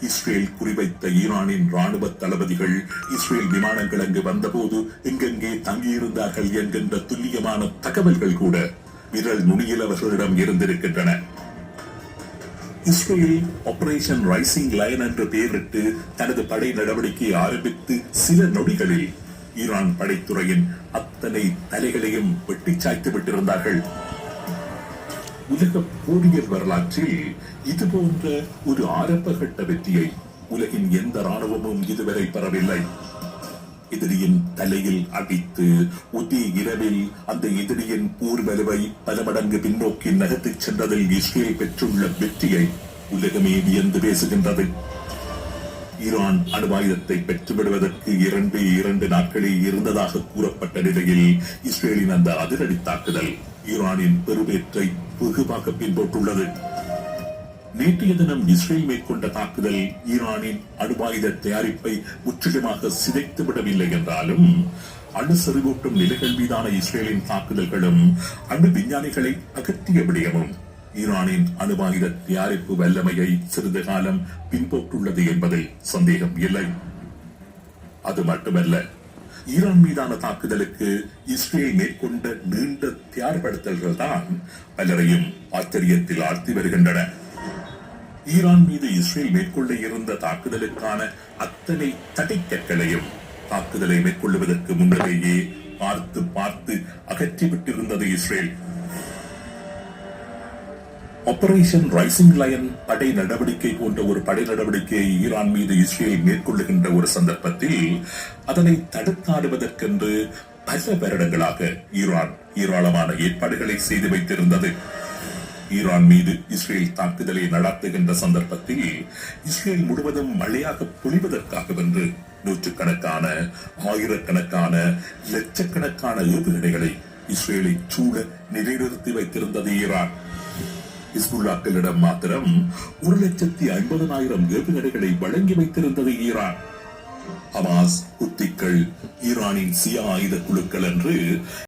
Israel குறிவைத்த ஈரானின் ராணுவ தளபதிகள் இஸ்ரேல் விமானங்கள் அங்கு வந்தபோது எங்கெங்கே தங்கியிருந்தார்கள் என்கின்ற துல்லியமான தகவல்கள் கூட விரல் நுனியில் அவர்களிடம் இருந்திருக்கின்றன. இஸ்ரேல் ஆபரேஷன் ரைசிங் லயன் என்று பெயரிட்டு தனது படை நடவடிக்கை ஆரம்பித்து சில நொடிகளில் ஈரான் படைத்துறையின் அத்தனை தலைகளையும் வெட்டி சாய்த்து விட்டிருந்தார்கள். உலக போரியல் வரலாற்றில் இது போன்ற ஒரு ஆரம்பகட்ட வெற்றியை உலகின் எந்த ராணுவமும் இதுவரை பெறவில்லை. எதிரியின் தலையில் அடித்து ஒரே இரவில் அந்த எதிரியின் போர் வலுவை பல மடங்கு பின்னோக்கி நகர்த்திச் சென்றதில் இஸ்ரேல் பெற்றுள்ள வெற்றியை உலகமே வியந்து பேசுகின்றது. ஈரான் அணுவாயுதத்தை பெற்றுவிடுவதற்கு 2 நாட்களே இருந்ததாக கூறப்பட்ட நிலையில் இஸ்ரேலின் அந்த அதிரடி தாக்குதல் ஈரானின் பெருவேற்றை வெகுவாக பின்பற்றுள்ளது. நேற்றைய தினம் இஸ்ரேல் மேற்கொண்ட தாக்குதல் ஈரானின் அணுவாயுத தயாரிப்பை முற்றிலுமாக சிதைத்துவிடவில்லை என்றாலும் அணு செறிவூட்டும் நிலைகள் மீதான இஸ்ரேலின் தாக்குதல்களும் அணு விஞ்ஞானிகளை அகற்றிய விடயமும் ஈரானின் அணுவாயுத தயாரிப்பு வல்லமையை சிறிது காலம் பின்பற்றுள்ளது என்பதில் சந்தேகம் இல்லை. அது மட்டுமல்ல, ஈரான் மீதான தாக்குதலுக்கு இஸ்ரேல் மேற்கொண்ட நீண்ட தயார்படுத்தல்கள் தான் பலரையும் ஆச்சரியத்தில் ஆழ்த்தி வருகின்றன. ஈரான் மீது இஸ்ரேல் மேற்கொள்ள இருந்த தாக்குதலுக்கான அத்தனை தடைக்கற்களையும் தாக்குதலை மேற்கொள்வதற்கு முன்னரேயே பார்த்து அகற்றிவிட்டிருந்தது இஸ்ரேல். ஆபரேஷன் ரைசிங் லயன் படை நடவடிக்கை போன்ற ஒரு படை நடவடிக்கையை ஈரான் மீது இஸ்ரேல் மேற்கொள்ளுகின்ற ஒரு சந்தர்ப்பத்தில் அதனை தடுத்தாடுவதற்கென்று பல வருடங்களாக ஈரான் ஏராளமான ஏற்பாடுகளை செய்து வைத்திருந்தது. ஈரான் மீது இஸ்ரேல் தாக்குதலை நடத்துகின்ற சந்தர்ப்பத்தில் இஸ்ரேல் முழுவதும் மழையாக பொழிவதற்காகவென்று நூற்றுக்கணக்கான, ஆயிரக்கணக்கான, லட்சக்கணக்கான ஏவுகணைகளை இஸ்ரேலை சூழ நிலைநிறுத்தி வைத்திருந்தது ஈரான். ஹிஸ்புல்லாக்களிடம் மாத்திரம் 1,50,000 ஏவுகணைகளை வழங்கி வைத்திருந்தது ஈரான். ஹமாஸ், ஹுத்திகள், ஈரானின் சியா ஆயுத குழுக்கள் என்று